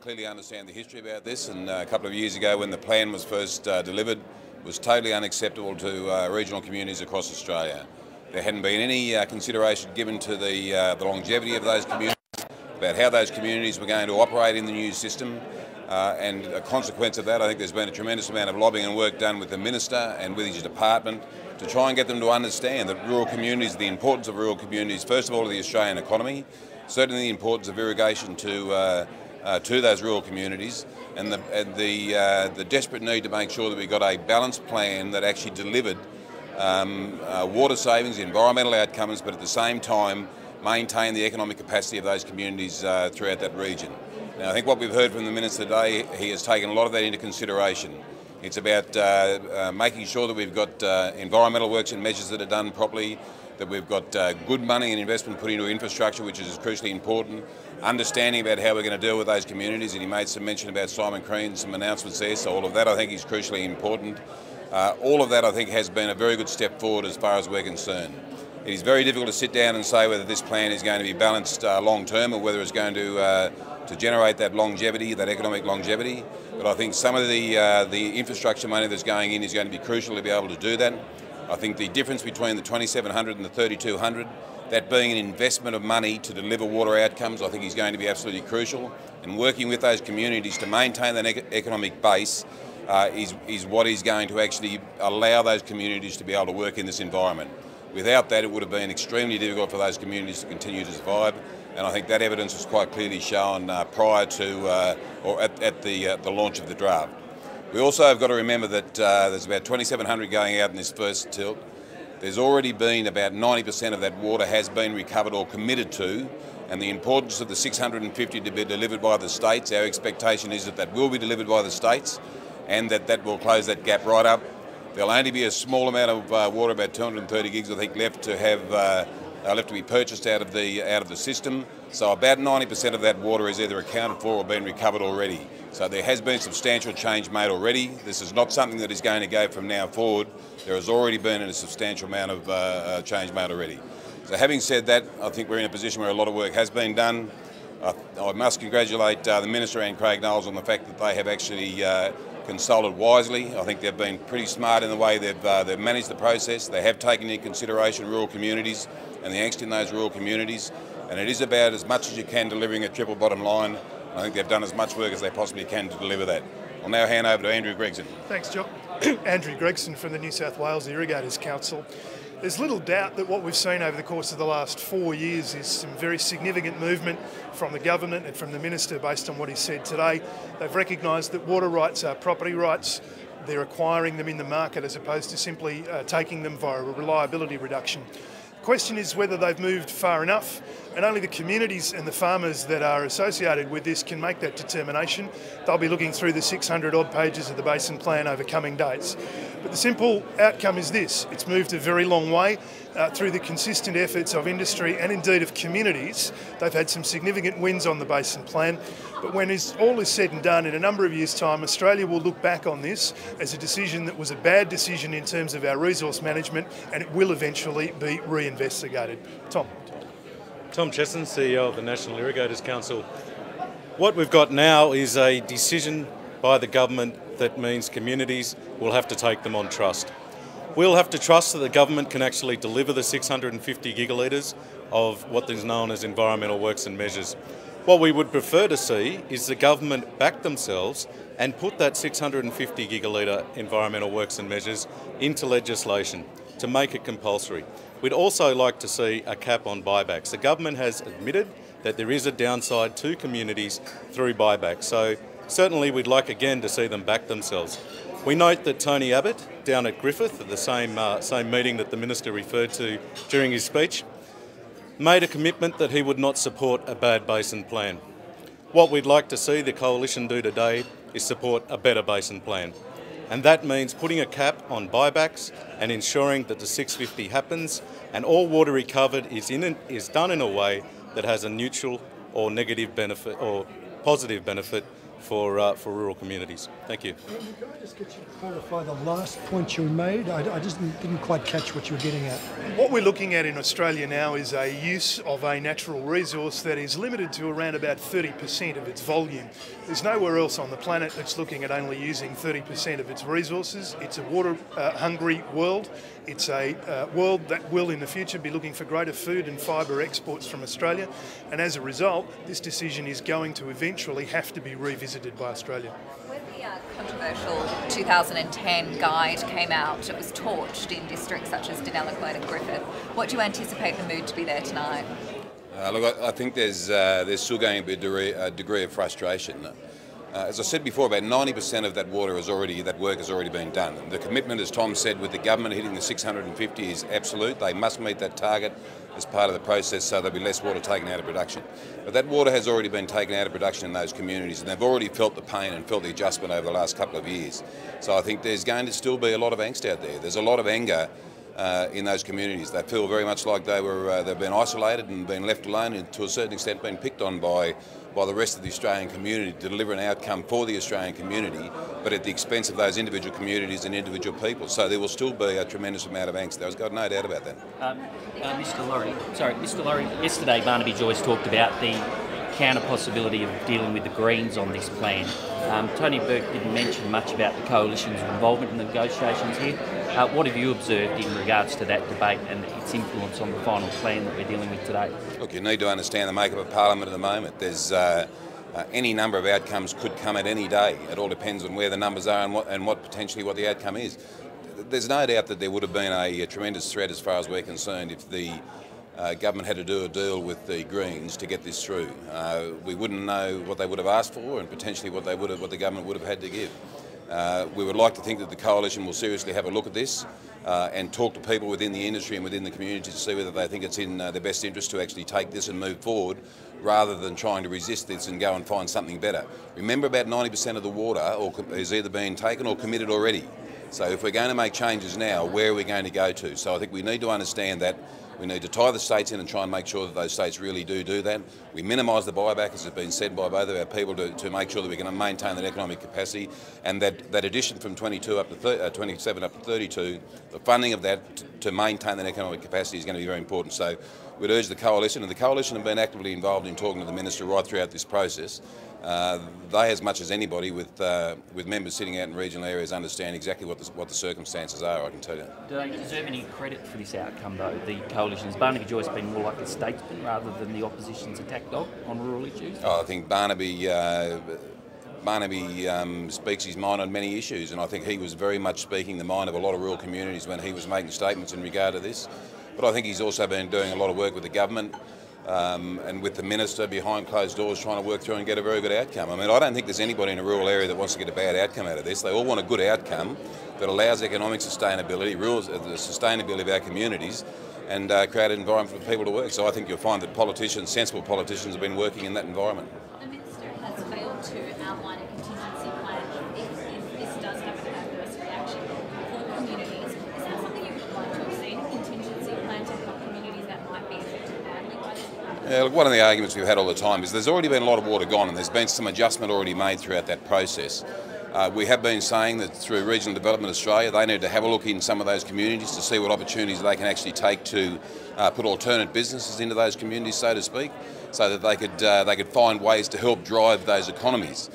clearly understand the history about this, and a couple of years ago when the plan was first delivered, it was totally unacceptable to regional communities across Australia. There hadn't been any consideration given to the longevity of those communities, about how those communities were going to operate in the new system, and a consequence of that, I think there's been a tremendous amount of lobbying and work done with the Minister and with his department to try and get them to understand that rural communities, the importance of rural communities, first of all to the Australian economy, certainly the importance of irrigation to those rural communities, and the desperate need to make sure that we got a balanced plan that actually delivered water savings, environmental outcomes, but at the same time maintain the economic capacity of those communities throughout that region. Now, I think what we've heard from the Minister today, he has taken a lot of that into consideration. It's about making sure that we've got environmental works and measures that are done properly, that we've got good money and investment put into infrastructure, which is crucially important, understanding about how we're going to deal with those communities, and he made some mention about Simon Crean, some announcements there, so all of that I think is crucially important. All of that I think has been a very good step forward as far as we're concerned. It is very difficult to sit down and say whether this plan is going to be balanced long term or whether it's going to generate that longevity, that economic longevity, but I think some of the infrastructure money that's going in is going to be crucial to be able to do that. I think the difference between the 2,700 and the 3,200, that being an investment of money to deliver water outcomes, I think is going to be absolutely crucial. And working with those communities to maintain that economic base is what is going to actually allow those communities to be able to work in this environment. Without that, it would have been extremely difficult for those communities to continue to survive. And I think that evidence was quite clearly shown prior to or at the launch of the draft. We also have got to remember that there's about 2,700 going out in this first tilt. There's already been about 90% of that water has been recovered or committed to, and the importance of the 650 to be delivered by the states, our expectation is that that will be delivered by the states and that will close that gap right up. There'll only be a small amount of water, about 230 gigs I think, left to have left to be purchased out of the system. So about 90% of that water is either accounted for or been recovered already. So there has been substantial change made already. This is not something that is going to go from now forward. There has already been a substantial amount of change made already. So having said that, I think we're in a position where a lot of work has been done. I must congratulate the Minister and Craig Knowles on the fact that they have actually consulted wisely. I think they've been pretty smart in the way they've managed the process. They have taken into consideration rural communities and the angst in those rural communities, and it is about as much as you can delivering a triple bottom line. I think they've done as much work as they possibly can to deliver that. I'll now hand over to Andrew Gregson. Thanks, John. Andrew Gregson from the New South Wales Irrigators Council. There's little doubt that what we've seen over the course of the last 4 years is some very significant movement from the government and from the Minister based on what he said today. They've recognised that water rights are property rights. They're acquiring them in the market as opposed to simply taking them via a reliability reduction. The question is whether they've moved far enough, and only the communities and the farmers that are associated with this can make that determination. They'll be looking through the 600 odd pages of the Basin Plan over coming days. But the simple outcome is this: it's moved a very long way through the consistent efforts of industry and indeed of communities. They've had some significant wins on the Basin Plan, but when all is said and done, in a number of years' time, Australia will look back on this as a decision that was a bad decision in terms of our resource management, and it will eventually be reinvestigated. Tom. Tom Chesson, CEO of the National Irrigators Council. What we've got now is a decision by the government that means communities will have to take them on trust. We'll have to trust that the government can actually deliver the 650 gigalitres of what is known as environmental works and measures. What we would prefer to see is the government back themselves and put that 650 gigalitre environmental works and measures into legislation to make it compulsory. We'd also like to see a cap on buybacks. The government has admitted that there is a downside to communities through buybacks, so certainly we'd like again to see them back themselves. We note that Tony Abbott down at Griffith, at the same meeting that the Minister referred to during his speech, made a commitment that he would not support a bad basin plan. What we'd like to see the Coalition do today is support a better basin plan. And that means putting a cap on buybacks and ensuring that the 650 happens and all water recovered is done in a way that has a neutral or negative benefit or positive benefit for rural communities. Thank you. Can I just get you to clarify the last point you made? I just didn't quite catch what you were getting at. What we're looking at in Australia now is a use of a natural resource that is limited to around about 30% of its volume. There's nowhere else on the planet that's looking at only using 30% of its resources. It's a water-hungry world. It's a world that will in the future be looking for greater food and fibre exports from Australia, and as a result, this decision is going to eventually have to be revisited by Australia. When the controversial 2010 guide came out, it was torched in districts such as Deniliquin and Griffith. What do you anticipate the mood to be there tonight? Look, I think there's still going to be a degree of frustration. As I said before, about 90% of that work has already been done. The commitment, as Tom said, with the government hitting the 650 is absolute. They must meet that target as part of the process, so there'll be less water taken out of production. But that water has already been taken out of production in those communities, and they've already felt the pain and felt the adjustment over the last couple of years. So I think there's going to still be a lot of angst out there. There's a lot of anger in those communities. They feel very much like they've been isolated and been left alone, and to a certain extent been picked on by the rest of the Australian community to deliver an outcome for the Australian community, but at the expense of those individual communities and individual people. So there will still be a tremendous amount of angst. There's got no doubt about that. Mr. Laurie, yesterday Barnaby Joyce talked about the counter possibility of dealing with the Greens on this plan. Tony Burke didn't mention much about the Coalition's involvement in the negotiations here. What have you observed in regards to that debate and its influence on the final plan that we're dealing with today? Look, you need to understand the makeup of Parliament at the moment. There's any number of outcomes could come at any day. It all depends on where the numbers are and what potentially what the outcome is. There's no doubt that there would have been a tremendous threat as far as we're concerned if the government had to do a deal with the Greens to get this through. We wouldn't know what they would have asked for and potentially what the government would have had to give. We would like to think that the Coalition will seriously have a look at this and talk to people within the industry and within the community to see whether they think it's in their best interest to actually take this and move forward rather than trying to resist this and go and find something better. Remember, about 90% of the water is either being taken or committed already. So if we're going to make changes now, where are we going to go to? So I think we need to understand that we need to tie the states in and try and make sure that those states really do that. We minimise the buyback, as has been said by both of our people, to make sure that we can maintain that economic capacity, and that addition from 22 up to 27 up to 32, the funding of that to maintain that economic capacity is going to be very important. So we'd urge the Coalition, and the Coalition have been actively involved in talking to the Minister right throughout this process. They, as much as anybody, with members sitting out in regional areas, understand exactly what the circumstances are, I can tell you. Do they deserve any credit for this outcome, though, the Coalition's? Barnaby Joyce been more like a statesman rather than the opposition's attack dog on rural issues? I think Barnaby speaks his mind on many issues, and I think he was very much speaking the mind of a lot of rural communities when he was making statements in regard to this. But I think he's also been doing a lot of work with the government and with the Minister behind closed doors trying to work through and get a very good outcome. I mean, I don't think there's anybody in a rural area that wants to get a bad outcome out of this. They all want a good outcome that allows economic sustainability, the sustainability of our communities, and create an environment for people to work. So I think you'll find that sensible politicians have been working in that environment. The Minister has failed to outline a contingency plan if this does have an adverse reaction for communities. Is that something you would like to have seen, a contingency plan to help communities that might be affected badly by this plan? Yeah, look, one of the arguments we've had all the time is there's already been a lot of water gone, and there's been some adjustment already made throughout that process. We have been saying that through Regional Development Australia, they need to have a look in some of those communities to see what opportunities they can actually take to put alternate businesses into those communities, so to speak, so that they could find ways to help drive those economies.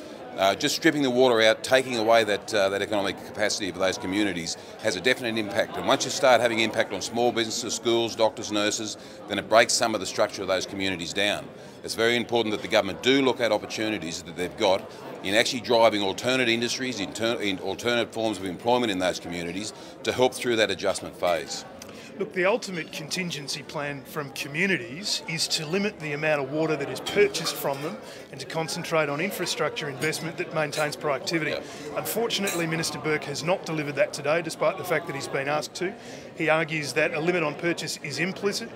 Just stripping the water out, taking away that economic capacity of those communities has a definite impact. And once you start having impact on small businesses, schools, doctors, nurses, then it breaks some of the structure of those communities down. It's very important that the government do look at opportunities that they've got in actually driving alternate industries, in alternate forms of employment in those communities to help through that adjustment phase. Look, the ultimate contingency plan from communities is to limit the amount of water that is purchased from them and to concentrate on infrastructure investment that maintains productivity. Yep. Unfortunately, Minister Burke has not delivered that today, despite the fact that he's been asked to. He argues that a limit on purchase is implicit.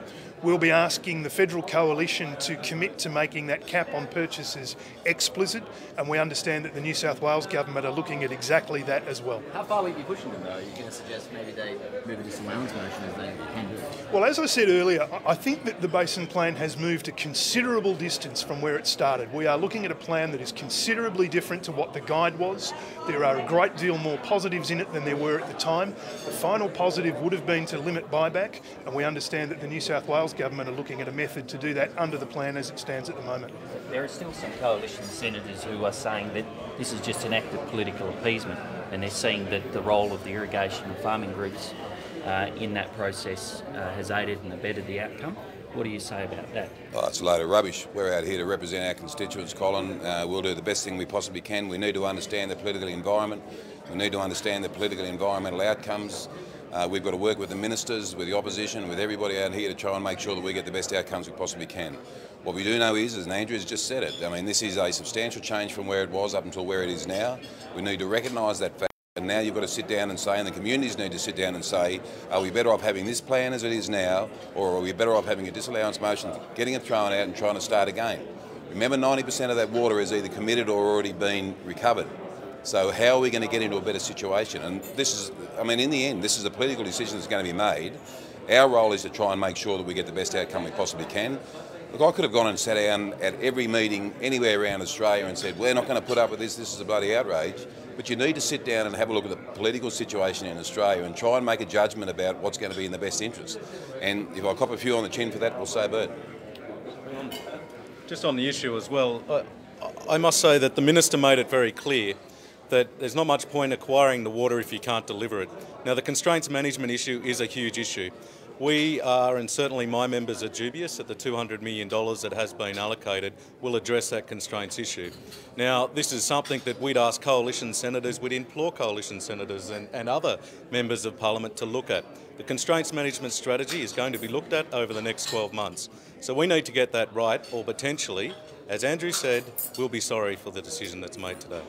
We'll be asking the federal coalition to commit to making that cap on purchases explicit, and we understand that the New South Wales government are looking at exactly that as well. How far will you be pushing them, though? Are you going to suggest maybe they move a disallowance motion as they can do? Well, as I said earlier, I think that the Basin Plan has moved a considerable distance from where it started. We are looking at a plan that is considerably different to what the guide was. There are a great deal more positives in it than there were at the time. The final positive would have been to limit buyback, and we understand that the New South Wales government are looking at a method to do that under the plan as it stands at the moment. There are still some coalition senators who are saying that this is just an act of political appeasement, and they're seeing that the role of the irrigation and farming groups in that process has aided and abetted the outcome. What do you say about that? Oh, it's a load of rubbish. We're out here to represent our constituents, Colin. We'll do the best thing we possibly can. We need to understand the political environment. We need to understand the political environmental outcomes. We've got to work with the ministers, with the opposition, with everybody out here to try and make sure that we get the best outcomes we possibly can. What we do know is, as Andrew's just said it, I mean, this is a substantial change from where it was up until where it is now. We need to recognise that fact. And now you've got to sit down and say, and the communities need to sit down and say, are we better off having this plan as it is now, or are we better off having a disallowance motion, getting it thrown out and trying to start again? Remember, 90% of that water is either committed or already been recovered. So how are we going to get into a better situation? And this is, I mean, in the end, this is a political decision that's going to be made. Our role is to try and make sure that we get the best outcome we possibly can. Look, I could have gone and sat down at every meeting anywhere around Australia and said, we're not going to put up with this is a bloody outrage. But you need to sit down and have a look at the political situation in Australia and try and make a judgment about what's going to be in the best interest. And if I cop a few on the chin for that, we'll say bird. Just on the issue as well, I must say that the Minister made it very clear that there's not much point acquiring the water if you can't deliver it. Now, the constraints management issue is a huge issue. We are, and certainly my members are dubious that the $200 million that has been allocated will address that constraints issue. Now, this is something that we'd ask coalition senators, we'd implore coalition senators and other members of parliament to look at. The constraints management strategy is going to be looked at over the next 12 months. So we need to get that right, or potentially, as Andrew said, we'll be sorry for the decision that's made today.